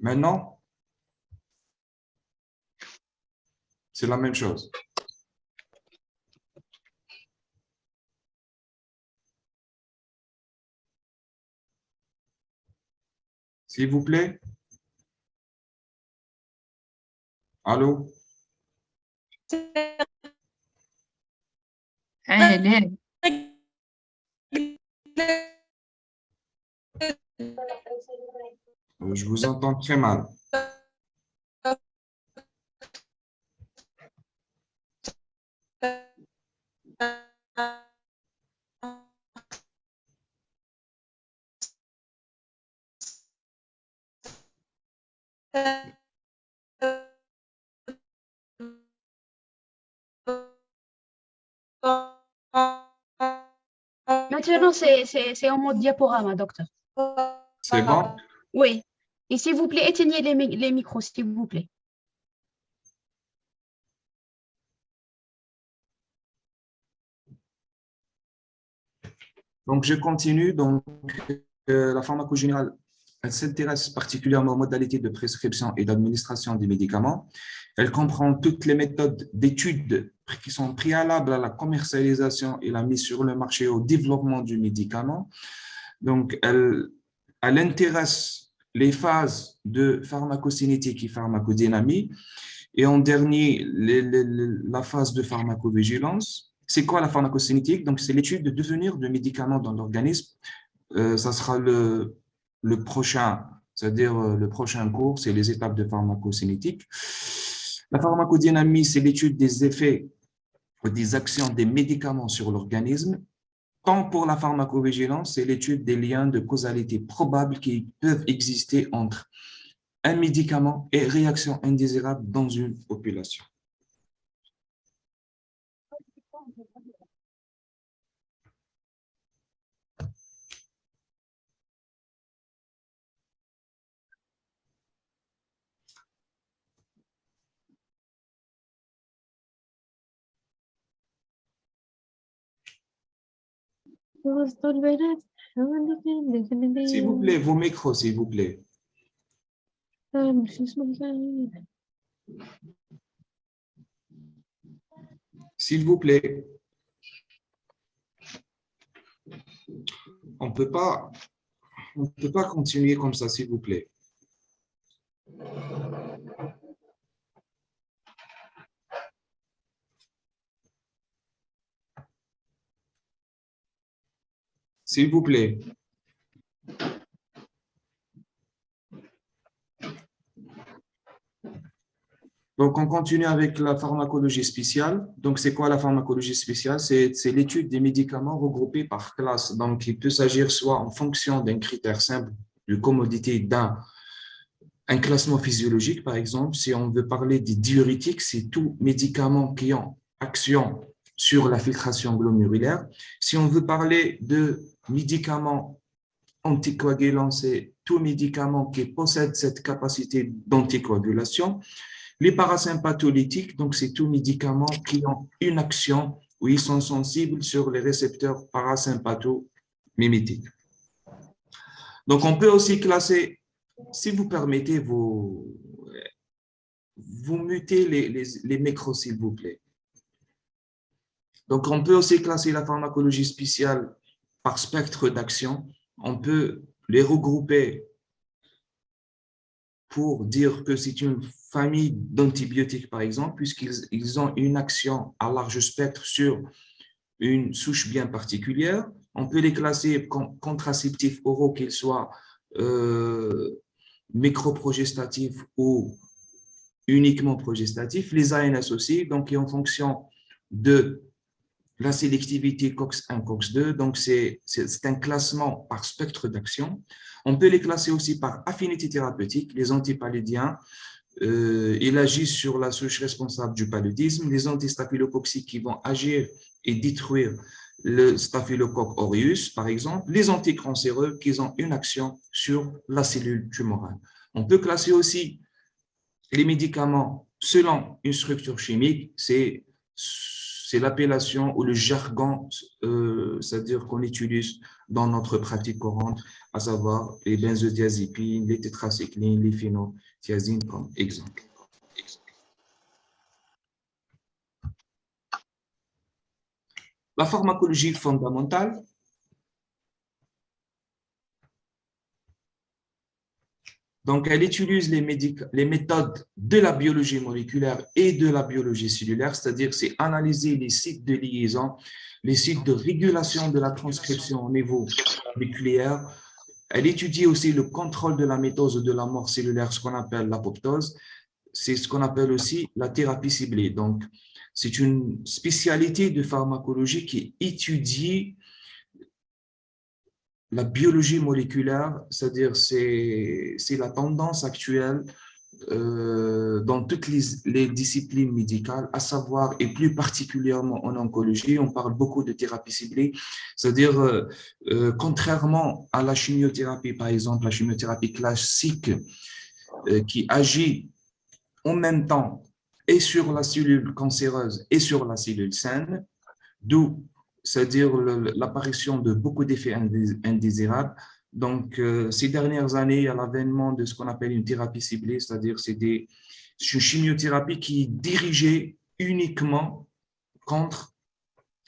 Maintenant, c'est la même chose. S'il vous plaît. Allô? أهلا. Je vous entends très mal. Maintenant, c'est en mode diaporama, docteur. C'est bon? Oui. Et s'il vous plaît, éteignez les micros, s'il vous plaît. Donc, je continue. Donc, la pharmacogénérale, elle s'intéresse particulièrement aux modalités de prescription et d'administration des médicaments. Elle comprend toutes les méthodes d'études qui sont préalables à la commercialisation et la mise sur le marché au développement du médicament. Donc, elle intéresse les phases de pharmacocinétique et pharmacodynamie. Et en dernier, la phase de pharmacovigilance. C'est quoi la pharmacocinétique? Donc, c'est l'étude de devenir de médicaments dans l'organisme. Ça sera le prochain, c'est-à-dire le prochain cours, c'est les étapes de pharmacocinétique. La pharmacodynamie, c'est l'étude des effets ou des actions des médicaments sur l'organisme. Tant pour la pharmacovigilance, c'est l'étude des liens de causalité probables qui peuvent exister entre un médicament et réaction indésirable dans une population. S'il vous plaît, vos micros, s'il vous plaît. S'il vous plaît. On ne peut pas continuer comme ça, s'il vous plaît. S'il vous plaît. Donc, on continue avec la pharmacologie spéciale. Donc, c'est quoi la pharmacologie spéciale? C'est l'étude des médicaments regroupés par classe. Donc, il peut s'agir soit en fonction d'un critère simple de commodité d'un classement physiologique, par exemple. Si on veut parler des diurétiques, c'est tous médicaments qui ont action sur la filtration glomérulaire. Si on veut parler de médicaments anticoagulants, c'est tout médicament qui possède cette capacité d'anticoagulation. Les parasympatholytiques, donc c'est tous médicaments qui ont une action où ils sont sensibles sur les récepteurs parasympathomimétiques. Donc on peut aussi classer, si vous permettez, vous mutez les micros, s'il vous plaît. Donc on peut aussi classer la pharmacologie spéciale par spectre d'action. On peut les regrouper pour dire que c'est une famille d'antibiotiques, par exemple, puisqu'ils ont une action à large spectre sur une souche bien particulière. On peut les classer comme contraceptifs oraux, qu'ils soient microprogestatifs ou uniquement progestatifs. Les ANS aussi, donc en fonction de la sélectivité COX-1, COX-2, donc c'est un classement par spectre d'action. On peut les classer aussi par affinité thérapeutique. Les antipalludiens, ils agissent sur la souche responsable du paludisme. Les antistaphylococciques qui vont agir et détruire le staphylocoque aureus, par exemple. Les anticancéreux qui ont une action sur la cellule tumorale. On peut classer aussi les médicaments selon une structure chimique. C'est c'est l'appellation ou le jargon, c'est-à-dire qu'on utilise dans notre pratique courante, à savoir les benzodiazépines, les tétracyclines, les phénothiazines comme exemple. La pharmacologie fondamentale. Donc, elle utilise les méthodes de la biologie moléculaire et de la biologie cellulaire, c'est-à-dire c'est analyser les sites de liaison, les sites de régulation de la transcription au niveau nucléaire. Elle étudie aussi le contrôle de la mitose ou de la mort cellulaire, ce qu'on appelle l'apoptose. C'est ce qu'on appelle aussi la thérapie ciblée. Donc, c'est une spécialité de pharmacologie qui étudie la biologie moléculaire, c'est-à-dire c'est la tendance actuelle dans toutes les disciplines médicales, à savoir, et plus particulièrement en oncologie, on parle beaucoup de thérapie ciblée, c'est-à-dire contrairement à la chimiothérapie, par exemple, la chimiothérapie classique qui agit en même temps et sur la cellule cancéreuse et sur la cellule saine, d'où c'est-à-dire l'apparition de beaucoup d'effets indésirables. Donc, ces dernières années, il y a l'avènement de ce qu'on appelle une thérapie ciblée, c'est-à-dire c'est une chimiothérapie qui est dirigée uniquement contre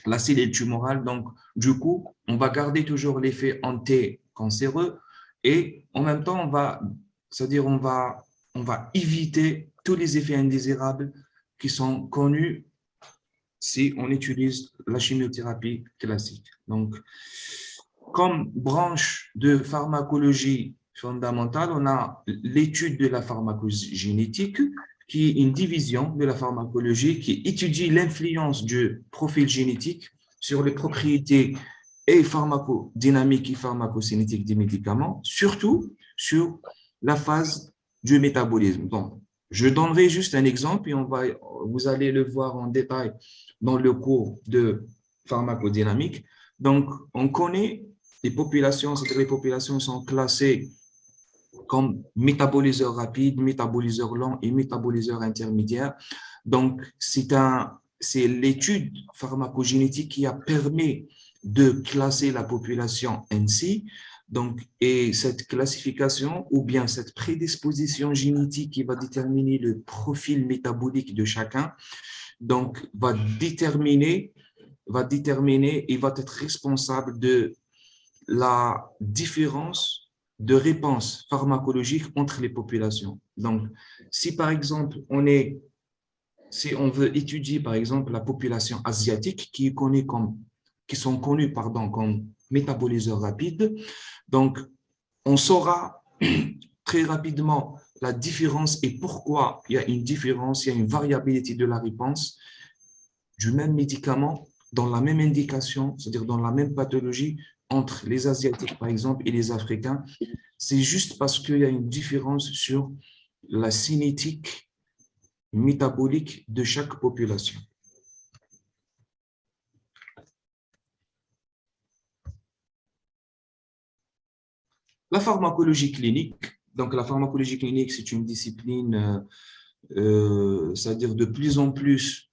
la cellule tumorale. Donc, du coup, on va garder toujours l'effet anti-cancéreux et en même temps, c'est-à-dire on va éviter tous les effets indésirables qui sont connus si on utilise la chimiothérapie classique. Donc, comme branche de pharmacologie fondamentale, on a l'étude de la pharmacogénétique, qui est une division de la pharmacologie qui étudie l'influence du profil génétique sur les propriétés et pharmacodynamiques et pharmacocinétiques des médicaments, surtout sur la phase du métabolisme. Donc, je donnerai juste un exemple et vous allez le voir en détail dans le cours de pharmacodynamique. Donc, on connaît les populations, c'est-à-dire les populations sont classées comme métaboliseurs rapides, métaboliseurs lents et métaboliseurs intermédiaires. Donc, c'est l'étude pharmacogénétique qui a permis de classer la population ainsi. Donc, et cette classification ou bien cette prédisposition génétique qui va déterminer le profil métabolique de chacun, donc va déterminer et va être responsable de la différence de réponse pharmacologique entre les populations. Donc, si par exemple, si on veut étudier par exemple la population asiatique qui sont connus comme métaboliseurs rapides, donc on saura très rapidement la différence et pourquoi il y a une différence, il y a une variabilité de la réponse du même médicament dans la même indication, c'est-à-dire dans la même pathologie entre les Asiatiques, par exemple, et les Africains. C'est juste parce qu'il y a une différence sur la cinétique métabolique de chaque population. La pharmacologie clinique. Donc, la pharmacologie clinique, c'est une discipline, c'est-à-dire de plus en plus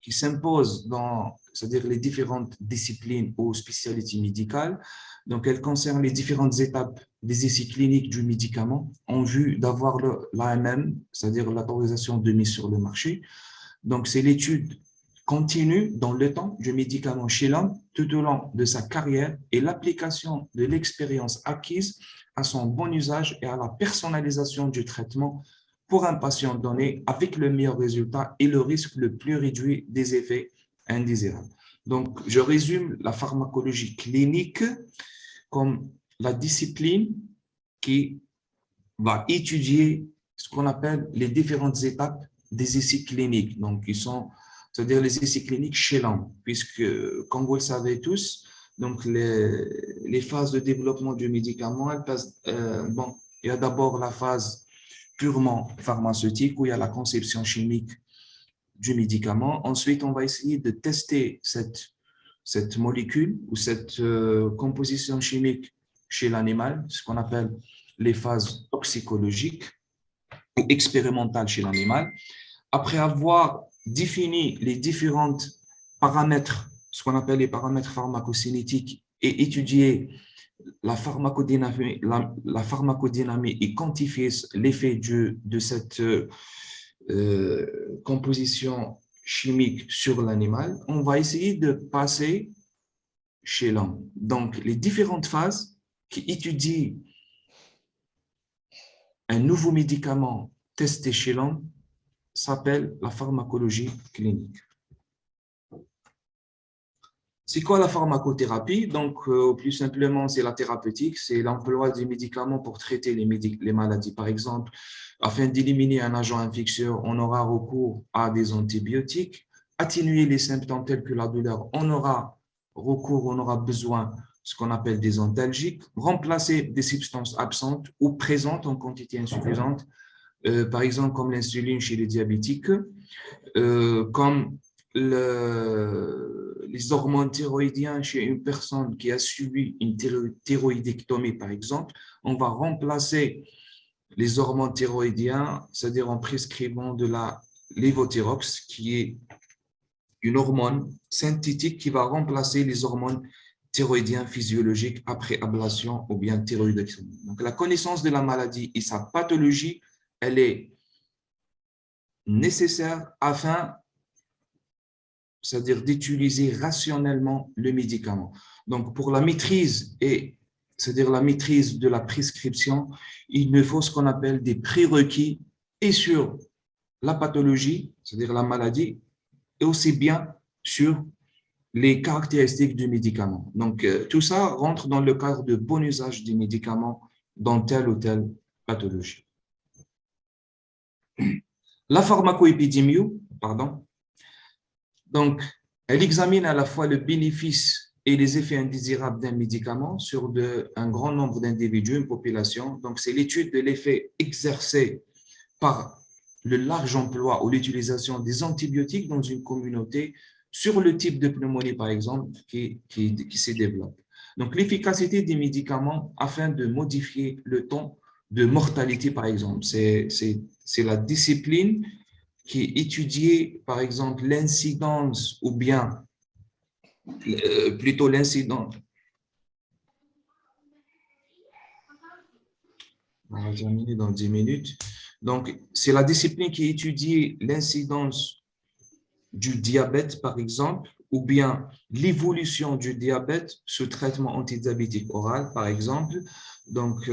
qui s'impose dans, c'est-à-dire les différentes disciplines ou spécialités médicales. Donc, elle concerne les différentes étapes des essais cliniques du médicament en vue d'avoir l'AMM, c'est-à-dire l'autorisation de mise sur le marché. Donc, c'est l'étude continue dans le temps du médicament chez l'homme tout au long de sa carrière et l'application de l'expérience acquise à son bon usage et à la personnalisation du traitement pour un patient donné avec le meilleur résultat et le risque le plus réduit des effets indésirables. Donc, je résume la pharmacologie clinique comme la discipline qui va étudier ce qu'on appelle les différentes étapes des essais cliniques. Donc, c'est-à-dire les essais cliniques chez l'homme, puisque, comme vous le savez tous, donc les phases de développement du médicament, il y a d'abord la phase purement pharmaceutique où il y a la conception chimique du médicament. Ensuite, on va essayer de tester cette molécule ou cette composition chimique chez l'animal, ce qu'on appelle les phases toxicologiques ou expérimentales chez l'animal. Après avoir définit les différents paramètres, ce qu'on appelle les paramètres pharmacocinétiques, et étudier la pharmacodynamie, la pharmacodynamie et quantifier l'effet de cette composition chimique sur l'animal, on va essayer de passer chez l'homme. Donc, les différentes phases qui étudient un nouveau médicament testé chez l'homme s'appelle la pharmacologie clinique. C'est quoi la pharmacothérapie? Donc, plus simplement, c'est la thérapeutique, c'est l'emploi des médicaments pour traiter les maladies. Par exemple, afin d'éliminer un agent infectieux, on aura recours à des antibiotiques. Atténuer les symptômes tels que la douleur, on aura besoin de ce qu'on appelle des antalgiques. Remplacer des substances absentes ou présentes en quantité insuffisante, par exemple comme l'insuline chez les diabétiques, comme les hormones thyroïdiennes chez une personne qui a subi une thyroïdectomie, par exemple. On va remplacer les hormones thyroïdiennes, c'est-à-dire en prescrivant de la lévothyrox, qui est une hormone synthétique qui va remplacer les hormones thyroïdiennes physiologiques après ablation ou bien thyroïdectomie. Donc, la connaissance de la maladie et sa pathologie, elle est nécessaire afin, c'est-à-dire d'utiliser rationnellement le médicament. Donc, pour la maîtrise, c'est-à-dire la maîtrise de la prescription, il me faut ce qu'on appelle des prérequis et sur la pathologie, c'est-à-dire la maladie, et aussi bien sur les caractéristiques du médicament. Donc, tout ça rentre dans le cadre de bon usage des médicaments dans telle ou telle pathologie. La pharmacoépidémie, donc, elle examine à la fois le bénéfice et les effets indésirables d'un médicament sur un grand nombre d'individus, une population. Donc, c'est l'étude de l'effet exercé par le large emploi ou l'utilisation des antibiotiques dans une communauté sur le type de pneumonie, par exemple, qui se développe. Donc, l'efficacité des médicaments afin de modifier le temps de mortalité, par exemple. C'est la discipline qui étudiait, par exemple, l'incidence ou bien plutôt l'incidence. On va terminer dans 10 minutes. Donc, c'est la discipline qui étudie l'incidence du diabète, par exemple, ou bien l'évolution du diabète sous traitement antidiabétique oral, par exemple. Donc,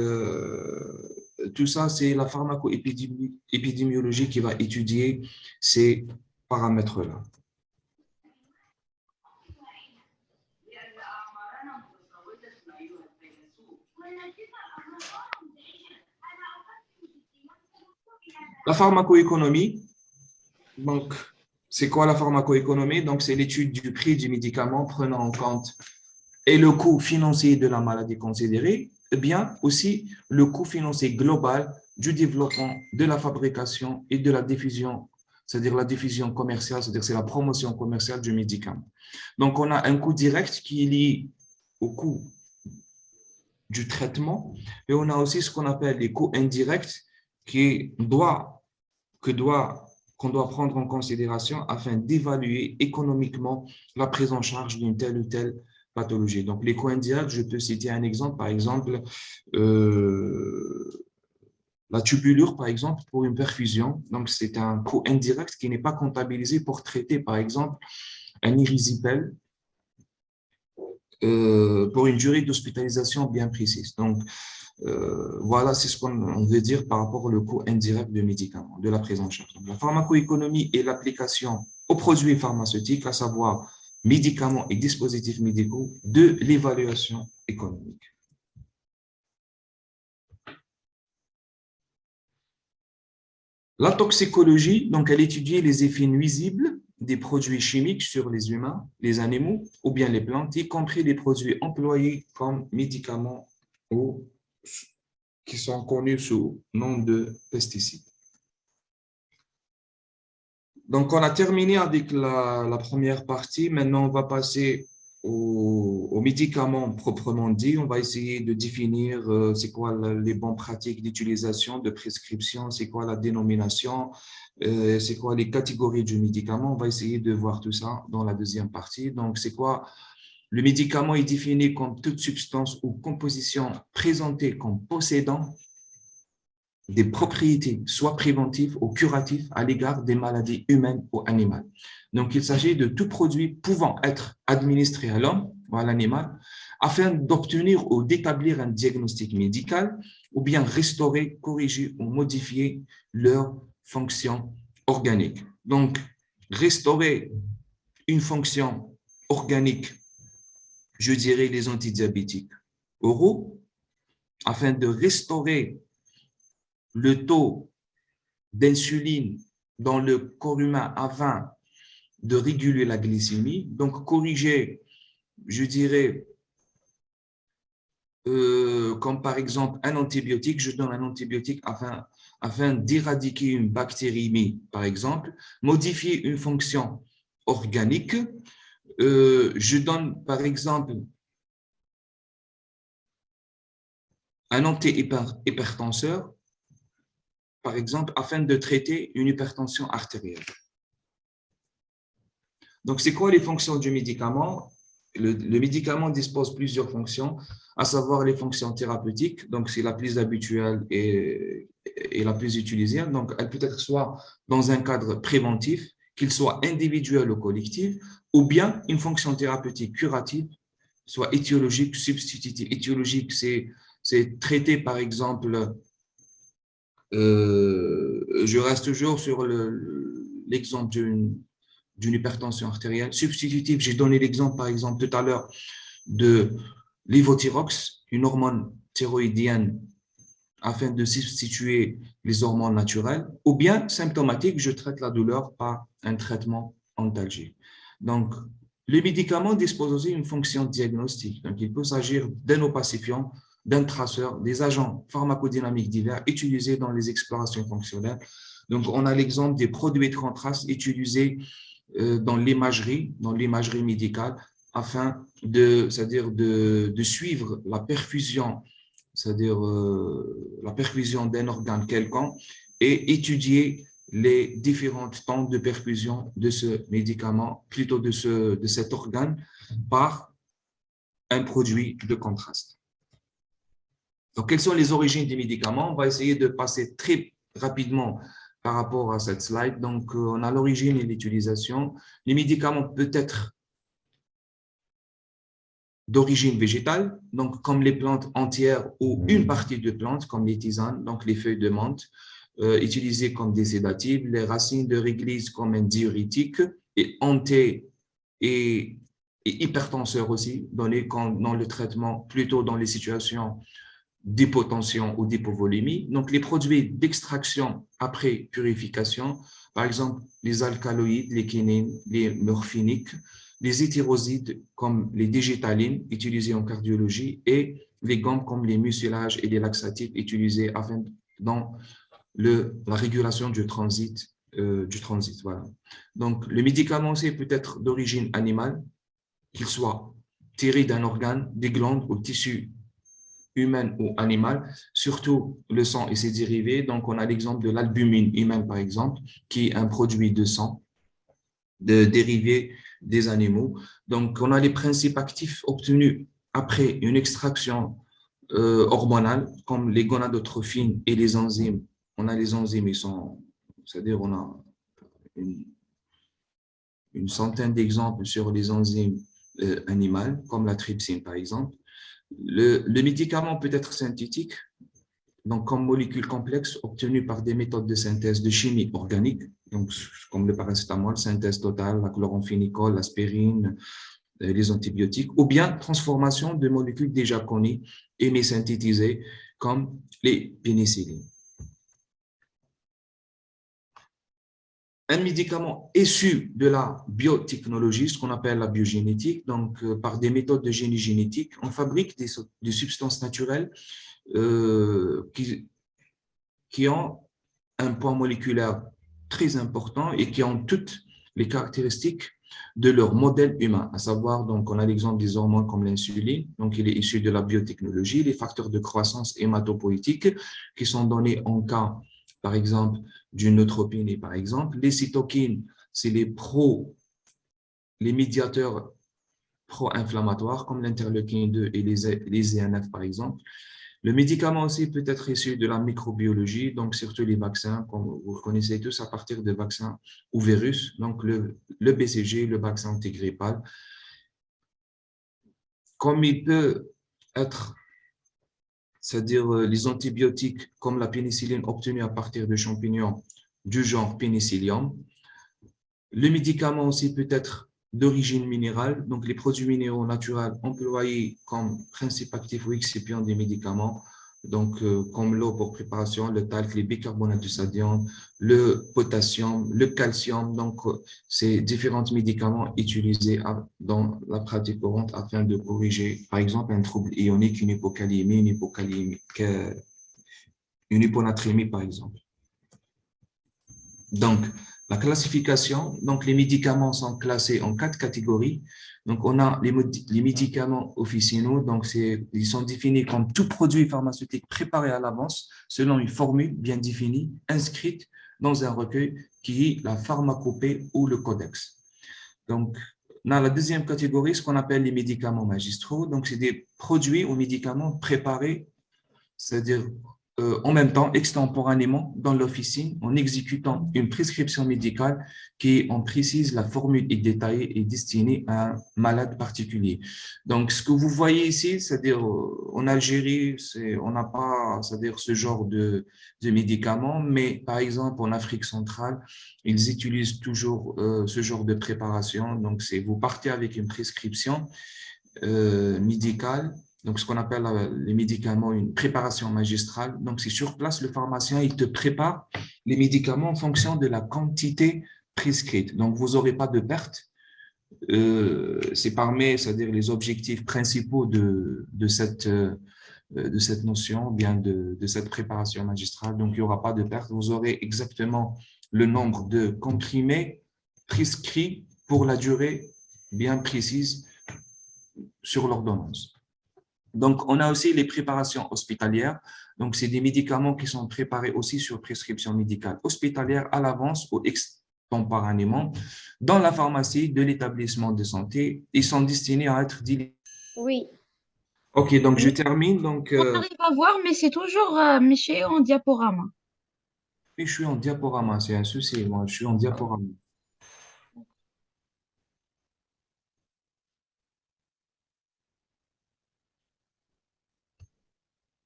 tout ça, c'est la pharmacoépidémiologie qui va étudier ces paramètres-là. La pharmacoéconomie, donc, c'est quoi la pharmacoéconomie? Donc, c'est l'étude du prix du médicament prenant en compte et le coût financier de la maladie considérée, et bien aussi le coût financier global du développement, de la fabrication et de la diffusion, c'est-à-dire la diffusion commerciale, c'est-à-dire c'est la promotion commerciale du médicament. Donc, on a un coût direct qui est lié au coût du traitement et on a aussi ce qu'on appelle les coûts indirects qu'on doit prendre en considération afin d'évaluer économiquement la prise en charge d'une telle ou telle pathologie. Donc, les coûts indirects, je peux citer un exemple, par exemple, la tubulure, par exemple, pour une perfusion. Donc, c'est un coût indirect qui n'est pas comptabilisé pour traiter, par exemple, un érysipèle pour une durée d'hospitalisation bien précise. Donc, voilà, c'est ce qu'on veut dire par rapport au coût indirect de médicaments, de la prise en charge. Donc, la pharmacoéconomie est l'application aux produits pharmaceutiques, à savoir médicaments et dispositifs médicaux, de l'évaluation économique. La toxicologie, donc, elle étudie les effets nuisibles des produits chimiques sur les humains, les animaux ou bien les plantes, y compris les produits employés comme médicaments ou qui sont connus sous nom de pesticides. Donc, on a terminé avec la première partie. Maintenant, on va passer aux médicaments proprement dit, on va essayer de définir c'est quoi les bonnes pratiques d'utilisation, de prescription, c'est quoi la dénomination, c'est quoi les catégories du médicament. On va essayer de voir tout ça dans la deuxième partie. Donc, c'est quoi? Le médicament est défini comme toute substance ou composition présentée comme possédant des propriétés, soit préventives ou curatives à l'égard des maladies humaines ou animales. Donc, il s'agit de tout produit pouvant être administré à l'homme ou à l'animal afin d'obtenir ou d'établir un diagnostic médical ou bien restaurer, corriger ou modifier leur fonction organique. Donc, restaurer une fonction organique, je dirais les antidiabétiques oraux, afin de restaurer le taux d'insuline dans le corps humain afin de réguler la glycémie, donc corriger, je dirais, comme par exemple un antibiotique, je donne un antibiotique afin d'éradiquer une bactérémie, par exemple, modifier une fonction organique, je donne par exemple un antihypertenseur, par exemple, afin de traiter une hypertension artérielle. Donc, c'est quoi les fonctions du médicament? Le médicament dispose de plusieurs fonctions, à savoir les fonctions thérapeutiques, donc c'est la plus habituelle et la plus utilisée. Donc, elle peut être soit dans un cadre préventif, qu'il soit individuel ou collectif, ou bien une fonction thérapeutique curative, soit étiologique, substitutive. Étiologique, c'est traiter, par exemple, je reste toujours sur l'exemple d'une hypertension artérielle. Substitutive, j'ai donné l'exemple, par exemple, tout à l'heure, de l'évothyrox, une hormone thyroïdienne, afin de substituer les hormones naturelles, ou bien symptomatique, je traite la douleur par un traitement antalgique. Donc, le médicament dispose aussi d'une fonction diagnostique. Donc, il peut s'agir d'un opacifiant, d'un traceur, des agents pharmacodynamiques divers utilisés dans les explorations fonctionnelles. Donc, on a l'exemple des produits de contraste utilisés dans l'imagerie médicale, afin c'est-à-dire de suivre la perfusion, c'est-à-dire la perfusion d'un organe quelconque et étudier les différents temps de perfusion de ce médicament, plutôt de cet organe, par un produit de contraste. Donc, quelles sont les origines des médicaments? On va essayer de passer très rapidement par rapport à cette slide. Donc, on a l'origine et l'utilisation. Les médicaments peuvent être d'origine végétale, donc comme les plantes entières ou une partie de plantes, comme les tisanes, donc les feuilles de menthe, utilisées comme des sédatifs, les racines de réglisse comme un diurétique, et et hypertenseur aussi, donné dans le traitement, plutôt dans les situations d'hypotension ou d'hypovolémie. Donc, les produits d'extraction après purification, par exemple, les alcaloïdes, les kinines, les morphiniques, les hétérosides comme les digétalines utilisées en cardiologie et les gommes comme les mucilages et les laxatifs utilisés dans la régulation du transit. Voilà. Donc, le médicament aussi peut être d'origine animale, qu'il soit tiré d'un organe, des glandes ou tissus humaine ou animale, surtout le sang et ses dérivés. Donc, on a l'exemple de l'albumine humaine, par exemple, qui est un produit de sang, de dérivés des animaux. Donc, on a les principes actifs obtenus après une extraction hormonale, comme les gonadotrophines et les enzymes. On a les enzymes, c'est-à-dire on a une centaine d'exemples sur les enzymes animales, comme la trypsine, par exemple. Le médicament peut être synthétique, donc comme molécule complexe obtenue par des méthodes de synthèse de chimie organique, donc comme le paracétamol, synthèse totale, la chloramphénicol, l'aspirine, les antibiotiques, ou bien transformation de molécules déjà connues et synthétisées, comme les pénicillines. Un médicament issu de la biotechnologie, ce qu'on appelle la biogénétique, donc par des méthodes de génie génétique, on fabrique des substances naturelles qui ont un poids moléculaire très important et qui ont toutes les caractéristiques de leur modèle humain, à savoir, donc, on a l'exemple des hormones comme l'insuline, donc il est issu de la biotechnologie, les facteurs de croissance hématopoïétique qui sont donnés en cas, par exemple, d'une neutropénie, par exemple. Les cytokines, c'est les médiateurs pro-inflammatoires comme l'interleukine 2 et les INF, par exemple. Le médicament aussi peut être issu de la microbiologie, donc surtout les vaccins, comme vous connaissez tous à partir de vaccins ou virus, donc le BCG, le vaccin antigrippal. Comme il peut être, c'est-à-dire les antibiotiques comme la pénicilline obtenue à partir de champignons du genre Penicillium. Le médicament aussi peut être d'origine minérale, donc les produits minéraux naturels employés comme principe actif ou excipient des médicaments, donc comme l'eau pour préparation, le talc, les bicarbonates de sodium, le potassium, le calcium, donc ces différents médicaments utilisés dans la pratique courante afin de corriger, par exemple, un trouble ionique, une hypokaliémie, une hyponatrémie, par exemple. Donc, la classification, donc les médicaments sont classés en 4 catégories. Donc, on a les médicaments officinaux, donc ils sont définis comme tout produit pharmaceutique préparé à l'avance selon une formule bien définie, inscrite dans un recueil qui est la pharmacopée ou le codex. Donc, on a la deuxième catégorie, ce qu'on appelle les médicaments magistraux. Donc, c'est des produits ou médicaments préparés, c'est-à-dire en même temps, extemporanément, dans l'officine, en exécutant une prescription médicale qui en précise la formule est détaillée et destinée à un malade particulier. Donc, ce que vous voyez ici, c'est-à-dire en Algérie, on n'a pas, c'est-à-dire ce genre de médicaments, mais par exemple en Afrique centrale, ils utilisent toujours ce genre de préparation. Donc, vous partez avec une prescription médicale. Donc, ce qu'on appelle les médicaments, une préparation magistrale. Donc, c'est sur place, le pharmacien, il te prépare les médicaments en fonction de la quantité prescrite. Donc, vous n'aurez pas de perte. C'est parmi, c'est-à-dire les objectifs principaux de cette notion, bien de cette préparation magistrale. Donc, il n'y aura pas de perte. Vous aurez exactement le nombre de comprimés prescrits pour la durée bien précise sur l'ordonnance. Donc, on a aussi les préparations hospitalières. Donc, c'est des médicaments qui sont préparés aussi sur prescription médicale hospitalière à l'avance ou extemporanément dans la pharmacie de l'établissement de santé. Ils sont destinés à être délivrés. Oui. OK, donc je termine. Donc, On arrive à voir, mais c'est toujours Miché en diaporama. je suis en diaporama, c'est un souci. Moi, je suis en diaporama.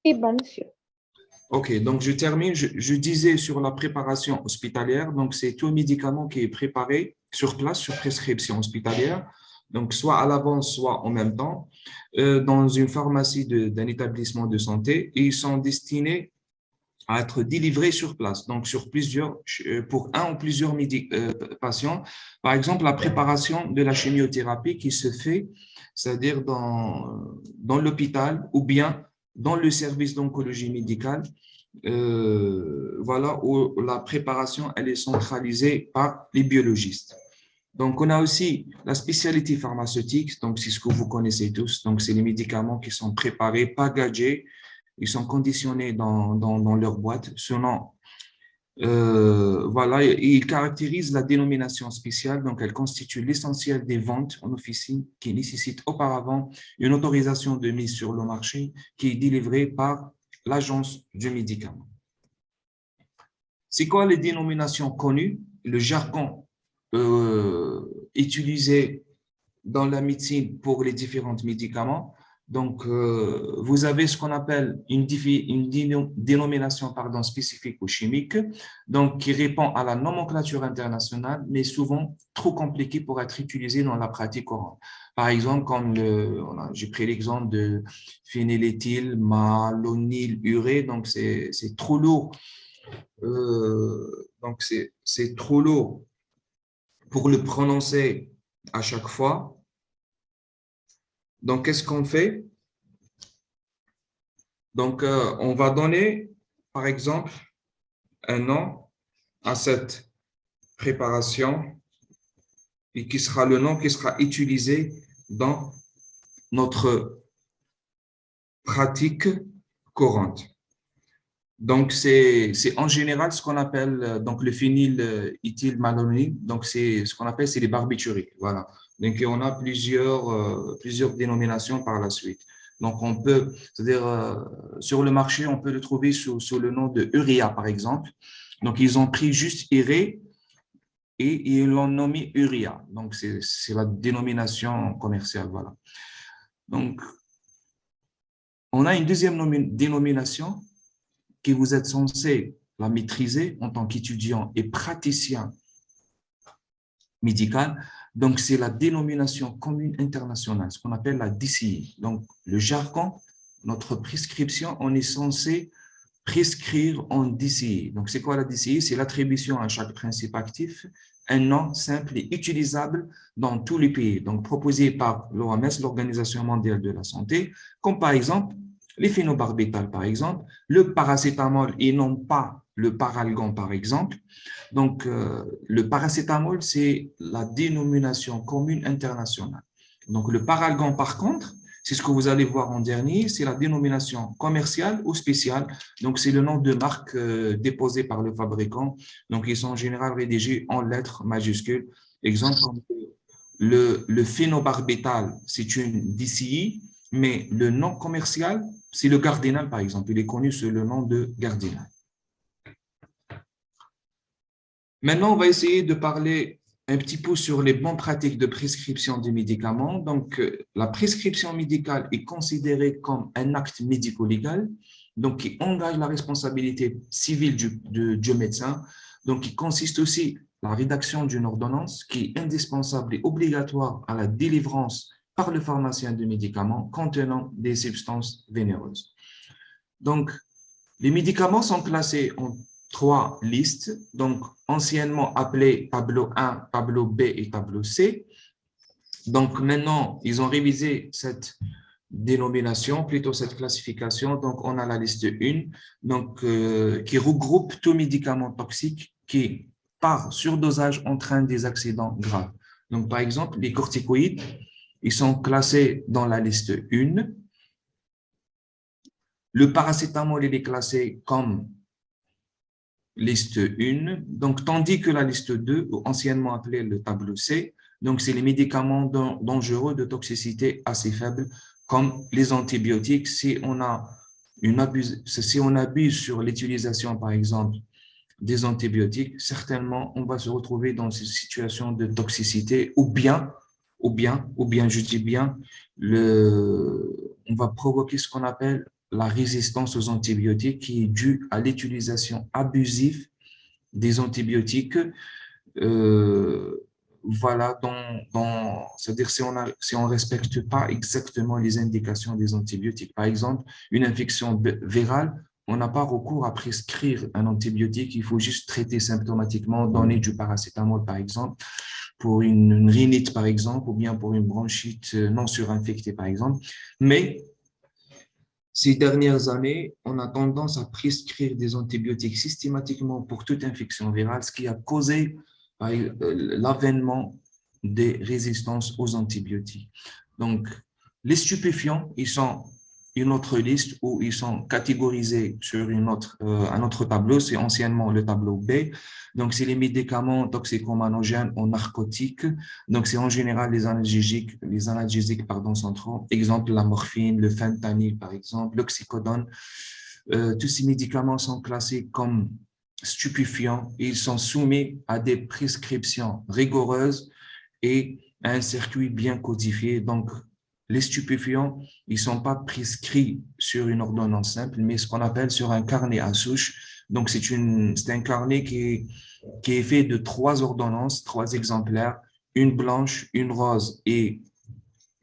C'est bon, monsieur. OK, donc je termine. Je disais sur la préparation hospitalière, donc c'est tout médicament qui est préparé sur place, sur prescription hospitalière, donc soit à l'avance, soit en même temps, dans une pharmacie d'un établissement de santé, et ils sont destinés à être délivrés sur place, donc pour un ou plusieurs patients. Par exemple, la préparation de la chimiothérapie qui se fait, c'est-à-dire dans l'hôpital ou bien dans le service d'oncologie médicale, voilà, où la préparation, elle est centralisée par les biologistes. Donc, on a aussi la spécialité pharmaceutique, donc c'est ce que vous connaissez tous, donc c'est les médicaments qui sont préparés, packagés, ils sont conditionnés dans leur boîte selon, voilà, et ils caractérisent la dénomination spéciale, donc elle constitue l'essentiel des ventes en officine qui nécessitent auparavant une autorisation de mise sur le marché qui est délivrée par l'agence du médicament. C'est quoi les dénominations connues? Le jargon utilisé dans la médecine pour les différents médicaments. Donc, vous avez ce qu'on appelle une dénomination spécifique ou chimique, donc qui répond à la nomenclature internationale, mais souvent trop compliquée pour être utilisée dans la pratique courante. Par exemple, comme j'ai pris l'exemple de phényléthylmalonylurée, donc c'est trop lourd. Donc, c'est trop lourd pour le prononcer à chaque fois. Donc, qu'est-ce qu'on fait? Donc, on va donner, par exemple, un nom à cette préparation et qui sera le nom qui sera utilisé dans notre pratique courante. Donc, c'est en général ce qu'on appelle donc le phényléthylmalonyl. Donc, c'est ce qu'on appelle c'est les barbituriques. Voilà. Donc, on a plusieurs dénominations par la suite. Donc, on peut, c'est-à-dire sur le marché, on peut le trouver sous le nom de urea, par exemple. Donc, ils ont pris juste urée et ils l'ont nommé urea. Donc, c'est la dénomination commerciale. Voilà. Donc, on a une deuxième dénomination que vous êtes censé la maîtriser en tant qu'étudiant et praticien médical. Donc, c'est la dénomination commune internationale, ce qu'on appelle la DCI. Donc, le jargon, notre prescription, on est censé prescrire en DCI. Donc, c'est quoi la DCI? C'est l'attribution à chaque principe actif, un nom simple et utilisable dans tous les pays. Donc, proposé par l'OMS, l'Organisation mondiale de la santé, comme par exemple les phénobarbitales, par exemple, le paracétamol et non pas le paralgon, par exemple. Donc, le paracétamol, c'est la dénomination commune internationale. Donc, le paralgon, par contre, c'est ce que vous allez voir en dernier, c'est la dénomination commerciale ou spéciale. Donc, c'est le nom de marque déposé par le fabricant. Donc, ils sont en général rédigés en lettres majuscules. Exemple, comme le phénobarbital, c'est une DCI, mais le nom commercial, c'est le Gardinal, par exemple. Il est connu sous le nom de Gardinal. Maintenant, on va essayer de parler un petit peu sur les bonnes pratiques de prescription des médicaments. Donc, la prescription médicale est considérée comme un acte médico-légal, donc qui engage la responsabilité civile du médecin. Donc, il consiste aussi la rédaction d'une ordonnance qui est indispensable et obligatoire à la délivrance par le pharmacien de médicaments contenant des substances vénéreuses. Donc, les médicaments sont classés en 3 listes, donc anciennement appelées tableau 1, tableau B et tableau C. Donc, maintenant, ils ont révisé cette dénomination, plutôt cette classification. Donc, on a la liste 1, donc, qui regroupe tout médicament toxique qui, par surdosage, entraîne des accidents graves. Donc, par exemple, les corticoïdes, ils sont classés dans la liste 1. Le paracétamol, il est classé comme liste 1, donc, tandis que la liste 2, anciennement appelée le tableau C, donc c'est les médicaments dangereux de toxicité assez faible, comme les antibiotiques. Si on abuse sur l'utilisation, par exemple, des antibiotiques, certainement, on va se retrouver dans cette situation de toxicité, ou bien, je dis bien, on va provoquer ce qu'on appelle la résistance aux antibiotiques qui est due à l'utilisation abusive des antibiotiques. Voilà, c'est-à-dire si on ne respecte pas exactement les indications des antibiotiques. Par exemple, une infection virale, on n'a pas recours à prescrire un antibiotique, il faut juste traiter symptomatiquement, donner du paracétamol, par exemple, pour une rhinite, par exemple, ou bien pour une bronchite non surinfectée, par exemple. Mais ces dernières années, on a tendance à prescrire des antibiotiques systématiquement pour toute infection virale, ce qui a causé l'avènement des résistances aux antibiotiques. Donc, les stupéfiants, ils sont une autre liste où ils sont catégorisés sur un autre tableau, c'est anciennement le tableau B. Donc, c'est les médicaments toxicomanogènes ou narcotiques. Donc, c'est en général les analgésiques centraux. Exemple, la morphine, le fentanyl, par exemple, l'oxycodone. Tous ces médicaments sont classés comme stupéfiants et ils sont soumis à des prescriptions rigoureuses et à un circuit bien codifié. Donc, les stupéfiants, ils ne sont pas prescrits sur une ordonnance simple, mais ce qu'on appelle sur un carnet à souche. Donc, c'est un carnet qui est fait de 3 ordonnances, 3 exemplaires, une blanche, une rose et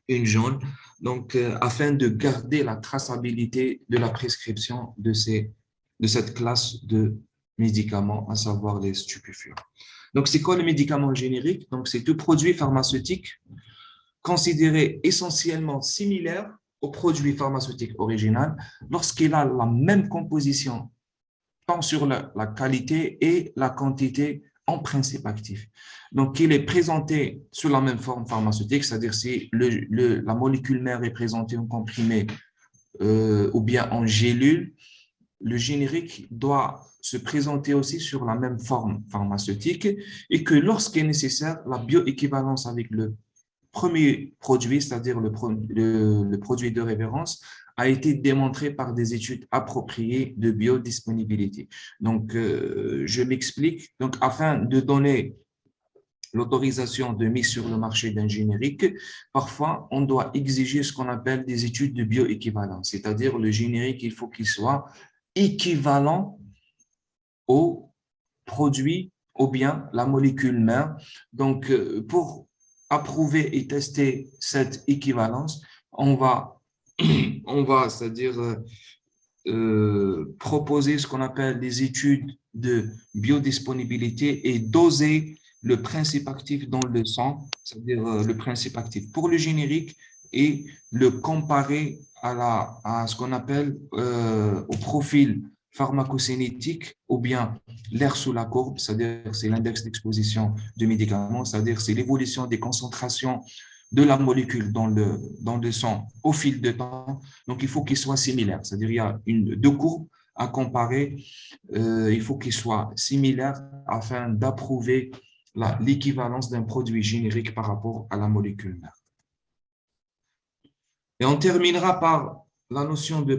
une jaune. Donc, afin de garder la traçabilité de la prescription de cette classe de médicaments, à savoir les stupéfiants. Donc, c'est quoi le médicament générique? Donc, c'est tout produit pharmaceutique considéré essentiellement similaire au produit pharmaceutique original lorsqu'il a la même composition, tant sur la qualité et la quantité en principe actif. Donc, il est présenté sous la même forme pharmaceutique, c'est-à-dire si la molécule mère est présentée en comprimé ou bien en gélule, le générique doit se présenter aussi sur la même forme pharmaceutique et que lorsqu'il est nécessaire, la bioéquivalence avec le premier produit, c'est-à-dire le produit de référence, a été démontré par des études appropriées de biodisponibilité. Donc, je m'explique. Donc, afin de donner l'autorisation de mise sur le marché d'un générique, parfois, on doit exiger ce qu'on appelle des études de bioéquivalence, c'est-à-dire le générique, il faut qu'il soit équivalent au produit ou bien la molécule mère. Donc, pour approuver et tester cette équivalence, on va c'est-à-dire proposer ce qu'on appelle des études de biodisponibilité et doser le principe actif dans le sang, c'est-à-dire le principe actif pour le générique et le comparer à ce qu'on appelle au profil pharmacocinétique ou bien l'air sous la courbe, c'est-à-dire c'est l'index d'exposition du médicament, c'est-à-dire c'est l'évolution des concentrations de la molécule dans le sang au fil de temps. Donc, il faut qu'il soit similaire, c'est-à-dire il y a deux courbes à comparer, il faut qu'ils soient similaires afin d'approuver l'équivalence d'un produit générique par rapport à la molécule mère. Et on terminera par la notion de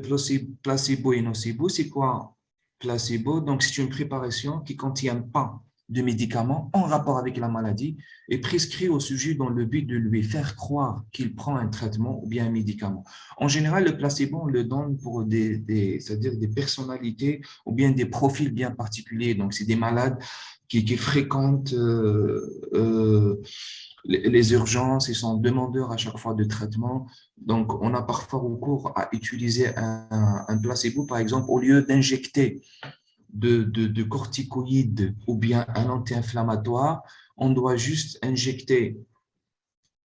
placebo et nocebo. C'est quoi placebo? Donc, c'est une préparation qui ne contient pas de médicaments en rapport avec la maladie et prescrit au sujet dans le but de lui faire croire qu'il prend un traitement ou bien un médicament. En général, le placebo, on le donne pour c'est-à-dire des personnalités ou bien des profils bien particuliers. Donc, c'est des malades qui fréquentent les urgences, ils sont demandeurs à chaque fois de traitement. Donc, on a parfois recours à utiliser un placebo, par exemple, au lieu d'injecter de corticoïdes ou bien un anti-inflammatoire, on doit juste injecter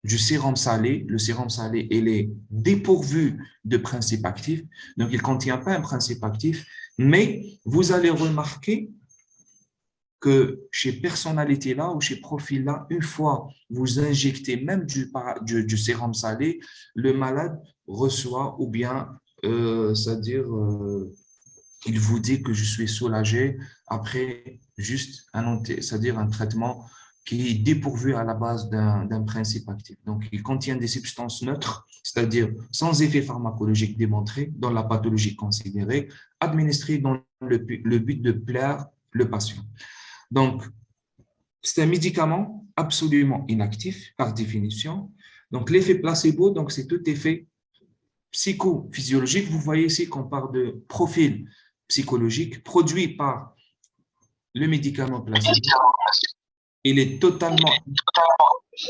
du sérum salé. Le sérum salé, il est dépourvu de principe actif, donc il ne contient pas un principe actif, mais vous allez remarquer que chez personnalité-là ou chez profil-là, une fois vous injectez même du sérum salé, le malade reçoit ou bien, c'est-à-dire, il vous dit que je suis soulagé après juste c'est-à-dire un traitement qui est dépourvu à la base d'un principe actif. Donc, il contient des substances neutres, c'est-à-dire sans effet pharmacologique démontré dans la pathologie considérée, administrées dans le but de plaire le patient. Donc, c'est un médicament absolument inactif par définition. Donc, l'effet placebo, donc c'est tout effet psychophysiologique. Vous voyez ici qu'on parle de profil psychologique produit par le médicament placebo. Il est totalement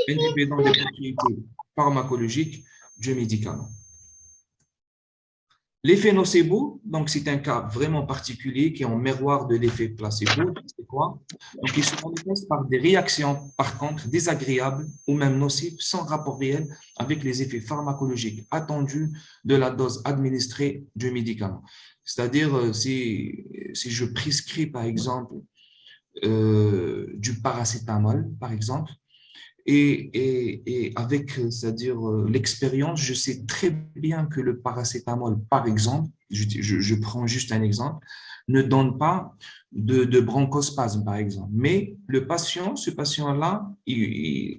indépendant des propriétés pharmacologiques du médicament. L'effet nocebo, donc c'est un cas vraiment particulier qui est en miroir de l'effet placebo. C'est quoi? Donc, il se manifeste par des réactions, par contre, désagréables ou même nocives, sans rapport réel avec les effets pharmacologiques attendus de la dose administrée du médicament. C'est-à-dire, si je prescris, par exemple, du paracétamol, par exemple, et avec, c'est-à-dire l'expérience, je sais très bien que le paracétamol, par exemple, je prends juste un exemple, ne donne pas de bronchospasme, par exemple. Mais ce patient-là,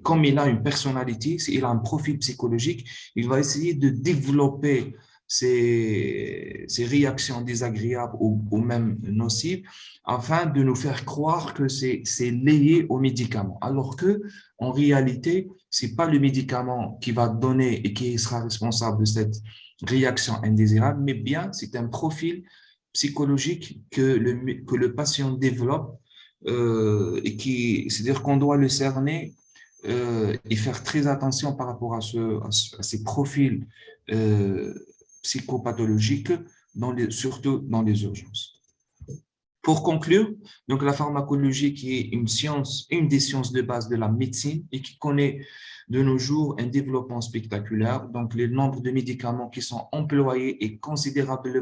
comme il a une personnalité, il a un profil psychologique, il va essayer de développer ces réactions désagréables ou même nocives afin de nous faire croire que c'est lié au médicament. Alors que, en réalité, ce n'est pas le médicament qui va donner et qui sera responsable de cette réaction indésirable, mais bien c'est un profil psychologique que le patient développe et c'est-à-dire qu'on doit le cerner et faire très attention par rapport à ces profils psychopathologiques, surtout dans les urgences. Pour conclure, donc la pharmacologie qui est une science, une des sciences de base de la médecine et qui connaît de nos jours un développement spectaculaire. Donc, le nombre de médicaments qui sont employés est considérable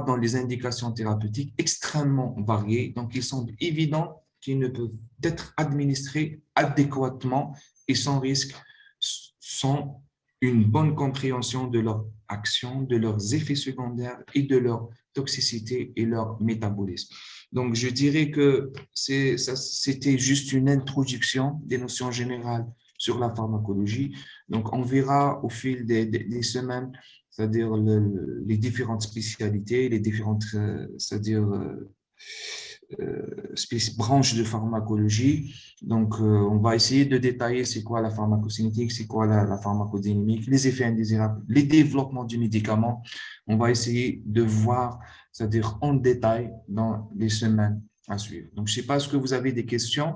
dans les indications thérapeutiques extrêmement variées. Donc, il semble évident qui ne peuvent être administrés adéquatement et sans risque, sans une bonne compréhension de leur action, de leurs effets secondaires et de leur toxicité et leur métabolisme. Donc, je dirais que c'était juste une introduction des notions générales sur la pharmacologie. Donc, on verra au fil des semaines, c'est-à-dire les différentes spécialités, les différentes, c'est-à-dire branches de pharmacologie. Donc, on va essayer de détailler c'est quoi la pharmacocinétique, c'est quoi la pharmacodynamique, les effets indésirables, les développements du médicament. On va essayer de voir, c'est-à-dire en détail dans les semaines à suivre. Donc, je ne sais pas, est-ce que vous avez des questions?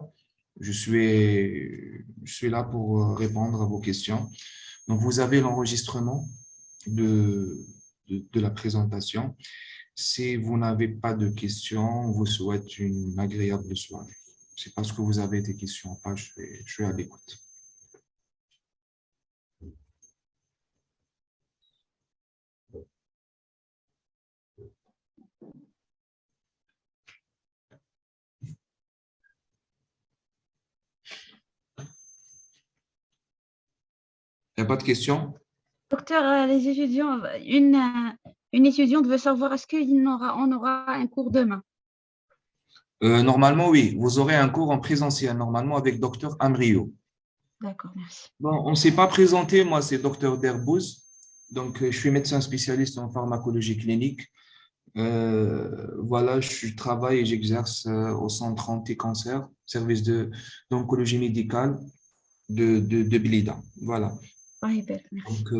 Je suis là pour répondre à vos questions. Donc, vous avez l'enregistrement de la présentation. Si vous n'avez pas de questions, on vous souhaite une agréable soirée. Je ne sais pas ce que vous avez des questions ou pas, je suis à l'écoute. Il n'y a pas de questions? Docteur, les étudiants, une étudiante veut savoir est-ce on aura un cours demain? Normalement, oui. Vous aurez un cours en présentiel, normalement, avec Dr Amrio. D'accord, merci. Bon, on ne s'est pas présenté. Moi, c'est Dr Derbouz. Donc, je suis médecin spécialiste en pharmacologie clinique. Voilà, je travaille et j'exerce au centre anti-cancer, service d'oncologie médicale de Blida. Voilà. Merci. Donc,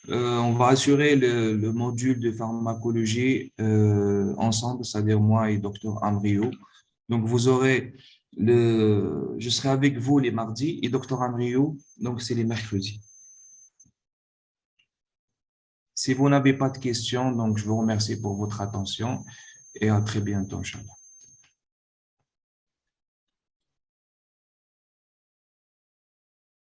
on va assurer le module de pharmacologie ensemble, c'est-à-dire moi et Dr Amrio. Donc, je serai avec vous les mardis et Dr Amrio, donc c'est les mercredis. Si vous n'avez pas de questions, donc je vous remercie pour votre attention et à très bientôt, Inch'Allah.